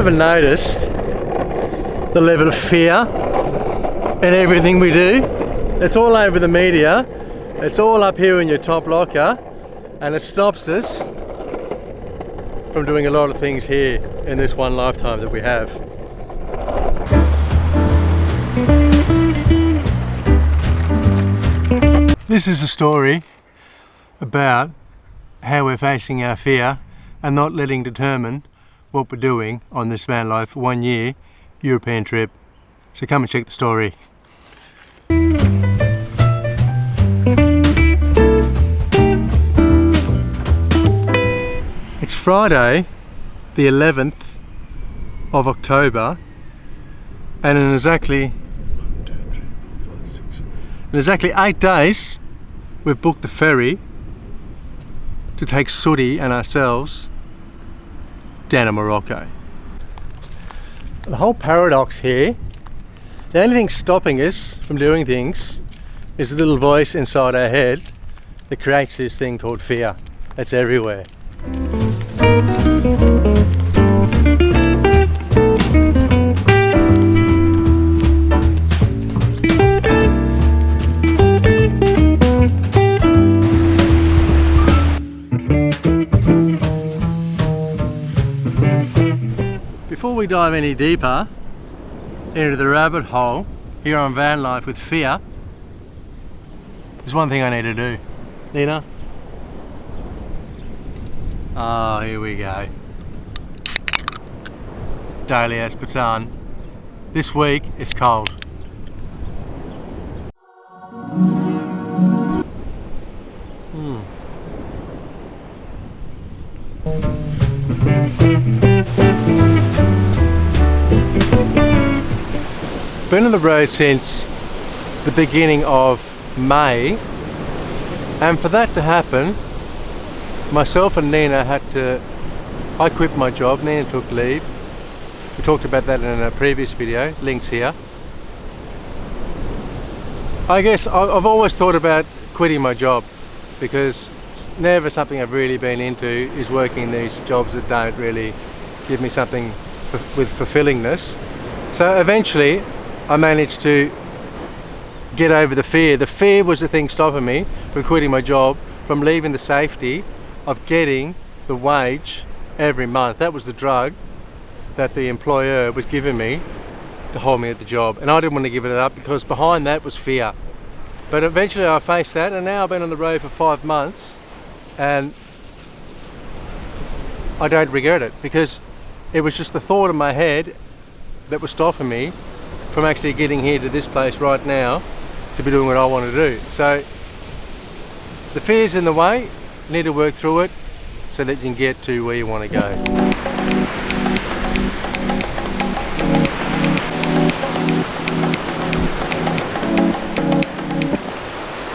ever noticed the level of fear in everything we do? It's all over the media, it's all up here in your top locker, and it stops us from doing a lot of things here in this one lifetime that we have. This is a story about how we're facing our fear and not letting determine what we're doing on this van life 1 year European trip. So come and check the story. It's Friday the 11th of October, and in exactly 8 days we've booked the ferry to take Sooty and ourselves down to Morocco. The whole paradox here, the only thing stopping us from doing things is a little voice inside our head that creates this thing called fear. It's everywhere. Before we dive any deeper into the rabbit hole here on van life with fear, there's one thing I need to do. Nina? Oh, here we go. Daily aspartame. This week it's cold. Been on the road since the beginning of May, and for that to happen, myself and Nina I quit my job, Nina took leave. We talked about that in a previous video, links here. I guess I've always thought about quitting my job because it's never something I've really been into, is working these jobs that don't really give me something with fulfillingness. So eventually I managed to get over the fear. The fear was the thing stopping me from quitting my job, from leaving the safety of getting the wage every month. That was the drug that the employer was giving me to hold me at the job, and I didn't want to give it up because behind that was fear. But eventually I faced that, and now I've been on the road for 5 months and I don't regret it, because it was just the thought in my head that was stopping me from actually getting here to this place right now to be doing what I want to do. So the fear's in the way, you need to work through it so that you can get to where you want to go.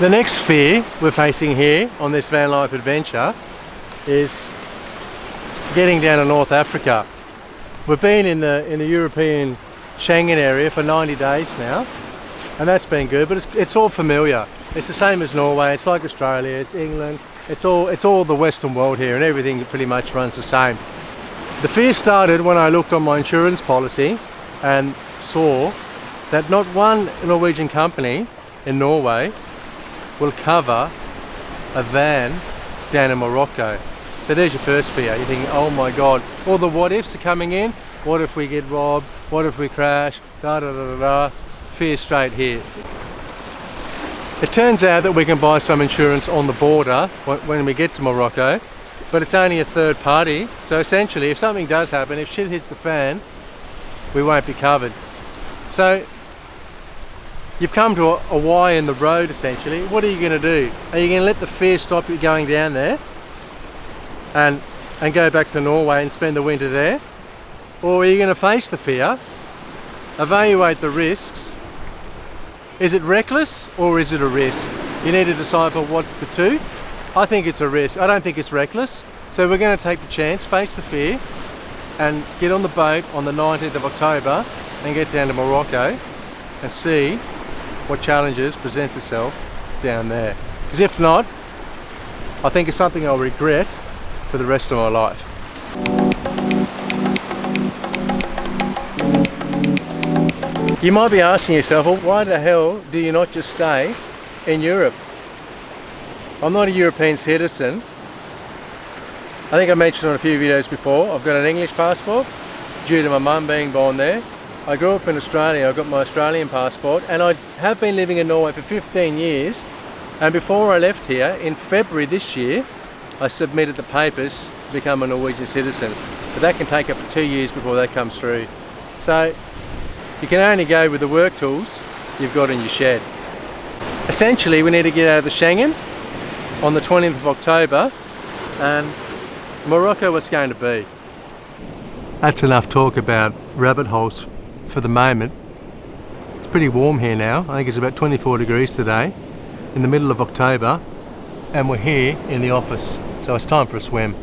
The next fear we're facing here on this van life adventure is getting down to North Africa. We've been in the European Schengen area for 90 days now, and that's been good, but it's all familiar. It's the same as Norway, it's like Australia, it's England, it's all the Western world here, and everything pretty much runs the same. The fear started when I looked on my insurance policy and saw that not one Norwegian company in Norway will cover a van down in Morocco. So there's your first fear. You're thinking, oh my god, all the what ifs are coming in. What if we get robbed? What if we crash? Da da da da da. Fear straight here. It turns out that we can buy some insurance on the border when we get to Morocco, but it's only a third party. So essentially, if something does happen, if shit hits the fan, we won't be covered. So you've come to a Y in the road essentially. What are you going to do? Are you going to let the fear stop you going down there and go back to Norway and spend the winter there? Or are you going to face the fear, evaluate the risks? Is it reckless or is it a risk? You need to decipher what's the two. I think it's a risk. I don't think it's reckless. So we're going to take the chance, face the fear, and get on the boat on the 19th of October and get down to Morocco and see what challenges presents itself down there. Because if not, I think it's something I'll regret for the rest of my life. You might be asking yourself, well, why the hell do you not just stay in Europe? I'm not a European citizen. I think I mentioned on a few videos before, I've got an English passport due to my mum being born there. I grew up in Australia, I've got my Australian passport, and I have been living in Norway for 15 years. And before I left here, in February this year, I submitted the papers to become a Norwegian citizen. But that can take up to 2 years before that comes through. So you can only go with the work tools you've got in your shed. Essentially, we need to get out of the Schengen on the 20th of October, and Morocco what's going to be. That's enough talk about rabbit holes for the moment. It's pretty warm here now. I think it's about 24 degrees today in the middle of October, and we're here in the office, so it's time for a swim.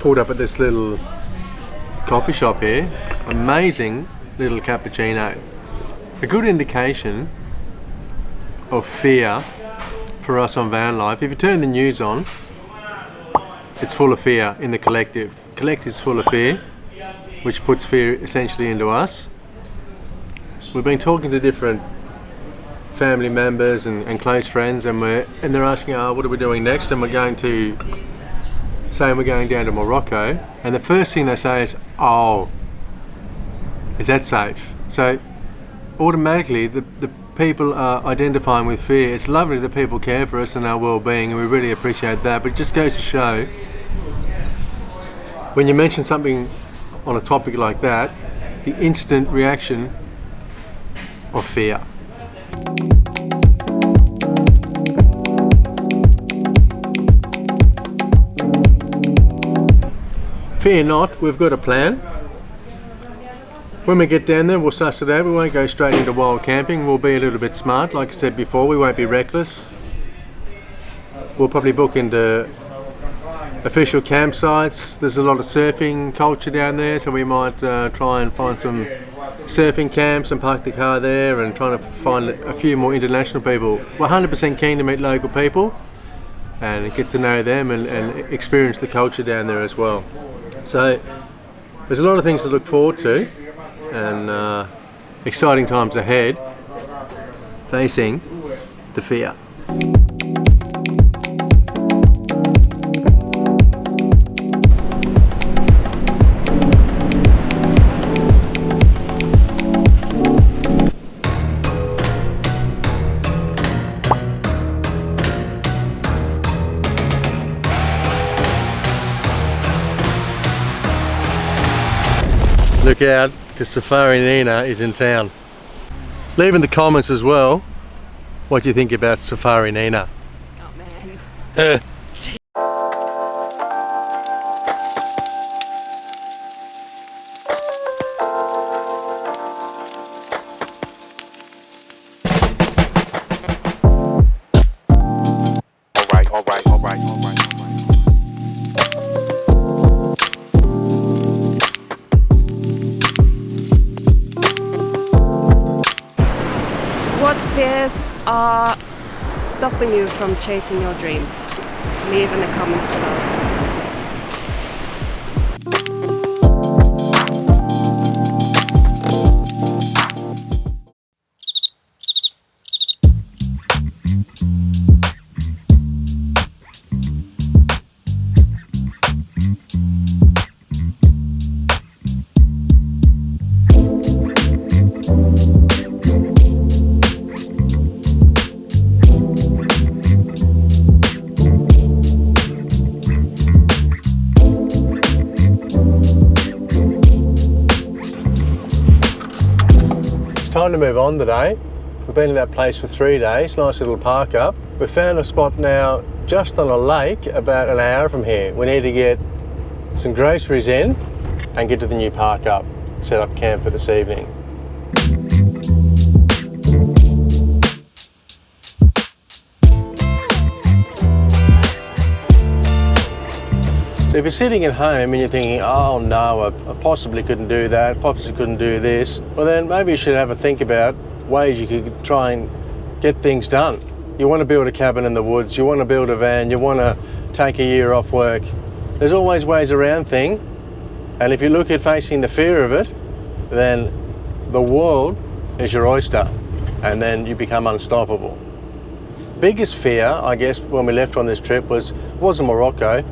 Pulled up at this little coffee shop here. Amazing little cappuccino. A good indication of fear for us on van life. If you turn the news on, it's full of fear in the collective. Collective's full of fear, which puts fear essentially into us. We've been talking to different family members and close friends, and they're asking, what are we doing next? And we're going down to Morocco, and the first thing they say is, is that safe? So automatically the people are identifying with fear. It's lovely that people care for us and our well-being, and we really appreciate that, but it just goes to show when you mention something on a topic like that, the instant reaction of fear. Fear not, we've got a plan. When we get down there, we'll suss it out. We won't go straight into wild camping. We'll be a little bit smart, like I said before. We won't be reckless. We'll probably book into official campsites. There's a lot of surfing culture down there, so we might try and find some surfing camps and park the car there, and trying to find a few more international people. We're 100% keen to meet local people and get to know them and experience the culture down there as well. So there's a lot of things to look forward to, and exciting times ahead facing the fear. Look out, because Safari Nina is in town. Leave in the comments as well what you think about Safari Nina. Oh man. All right. What fears are stopping you from chasing your dreams? Leave in the comments below. Time to move on today. We've been in that place for 3 days, nice little park up. We've found a spot now just on a lake about an hour from here. We need to get some groceries in and get to the new park up, set up camp for this evening. So if you're sitting at home and you're thinking, oh no, I possibly couldn't do that, possibly couldn't do this, well then maybe you should have a think about ways you could try and get things done. You want to build a cabin in the woods, you want to build a van, you want to take a year off work. There's always ways around things, and if you look at facing the fear of it, then the world is your oyster, and then you become unstoppable. Biggest fear, I guess, when we left on this trip wasn't Morocco.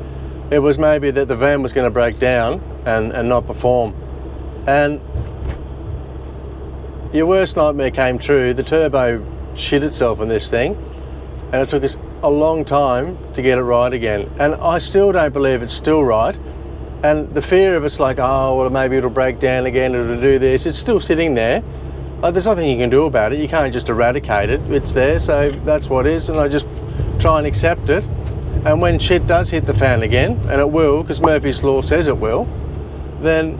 It was maybe that the van was going to break down and not perform. And your worst nightmare came true. The turbo shit itself in this thing, and it took us a long time to get it right again. And I still don't believe it's still right. And the fear of it's like, oh, well, maybe it'll break down again, it'll do this. It's still sitting there. There's nothing you can do about it. You can't just eradicate it. It's there, so that's what it is. And I just try and accept it. And when shit does hit the fan again, and it will, because Murphy's Law says it will, then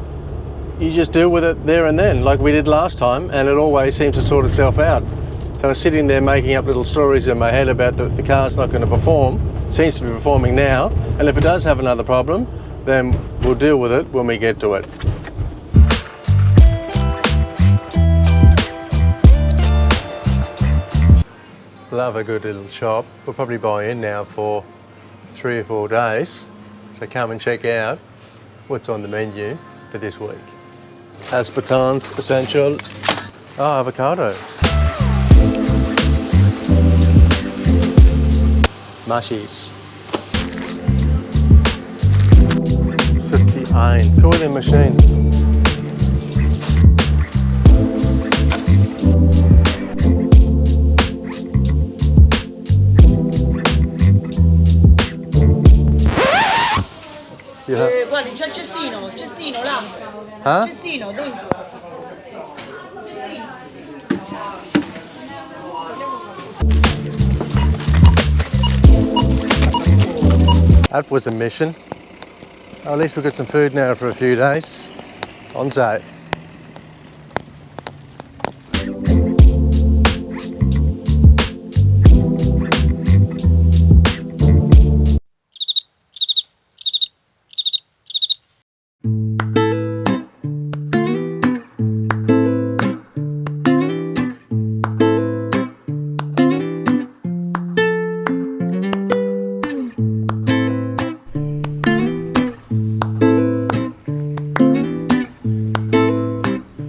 you just deal with it there and then, like we did last time, and it always seems to sort itself out. So I was sitting there making up little stories in my head about the car's not going to perform. It seems to be performing now, and if it does have another problem, then we'll deal with it when we get to it. Love a good little shop. We'll probably buy in now for 3 or 4 days. So come and check out what's on the menu for this week. Aspartans essential. Oh, avocados. Mushies. 61. Cooling machine. Guardi, c'è il cestino là. Huh? Cestino, dentro. That was a mission. At least we've got some food now for a few days. On site.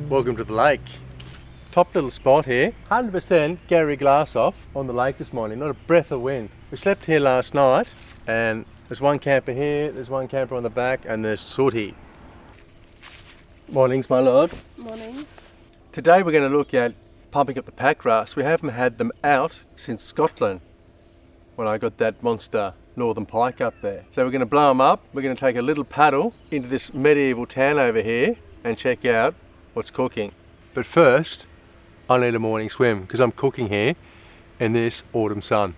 Welcome to the lake. Top little spot here. 100% Gary glass off on the lake this morning, not a breath of wind. We slept here last night, and there's one camper here, there's one camper on the back, and there's Sooty. Mornings, my lord. Mornings. Today we're going to look at pumping up the pack grass. We haven't had them out since Scotland, when I got that monster northern pike up there. So we're going to blow them up. We're going to take a little paddle into this medieval town over here and check out what's cooking. But first, I need a morning swim because I'm cooking here in this autumn sun.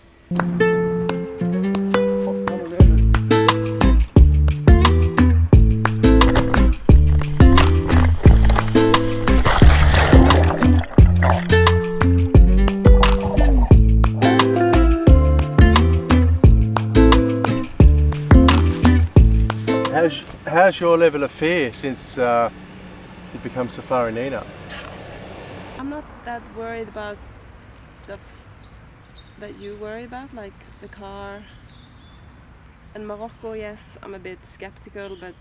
How's your level of fear since you've become Safari Nina? I'm not that worried about stuff that you worry about, like the car. In Morocco, yes, I'm a bit skeptical, but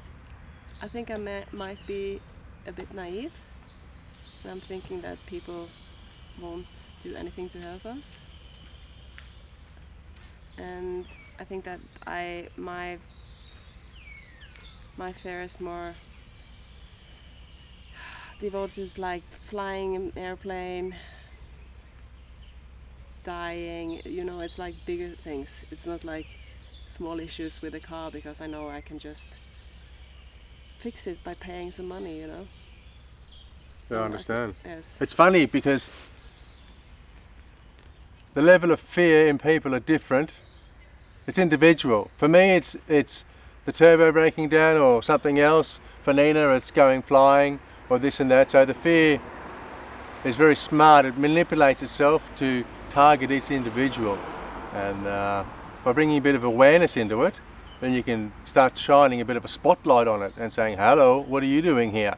I think I might be a bit naive. And I'm thinking that people won't do anything to hurt us. And I think that my fear is more devoted to like flying an airplane, dying, you know, it's like bigger things. It's not like small issues with a car, because I know I can just fix it by paying some money, you know. So I understand. Yes. It's funny because the level of fear in people are different. It's individual. For me, it's the turbo breaking down or something else. For Nina, it's going flying or this and that. So the fear is very smart. It manipulates itself to target each individual, and by bringing a bit of awareness into it, then you can start shining a bit of a spotlight on it and saying, hello, what are you doing here?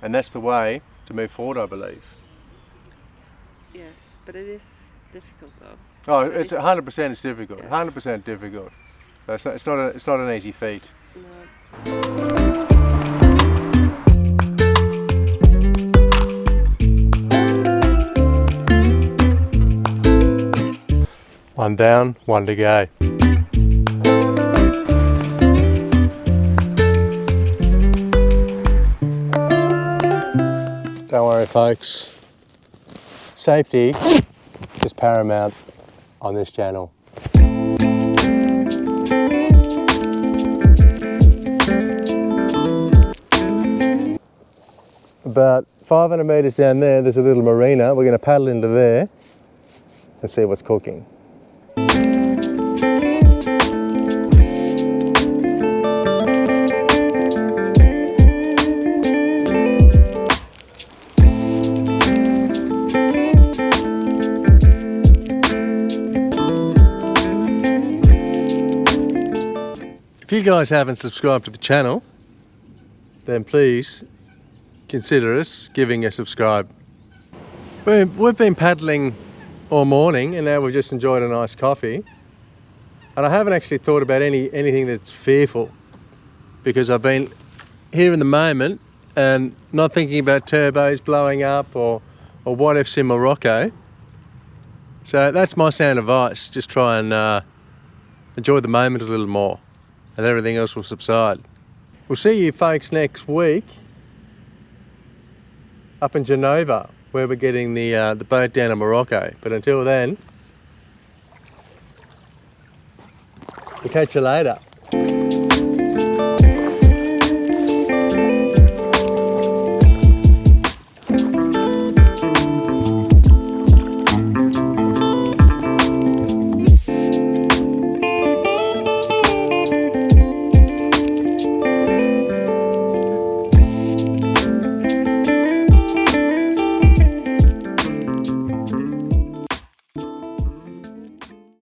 And that's the way to move forward, I believe. Yes, but it is difficult though. Oh, But it's if- 100% it's difficult. Yes. 100% difficult. So it's not an easy feat. No. One down, one to go. Don't worry, folks. Safety is paramount on this channel. About 500 metres down there's a little marina. We're going to paddle into there and see what's cooking. If you guys haven't subscribed to the channel, then please consider us giving a subscribe. We've been paddling all morning and now we've just enjoyed a nice coffee. And I haven't actually thought about anything that's fearful, because I've been here in the moment and not thinking about turbos blowing up or what ifs in Morocco. So that's my sound advice. Just try and enjoy the moment a little more, and everything else will subside. We'll see you folks next week up in Genova, where we're getting the boat down to Morocco. But until then, we'll catch you later.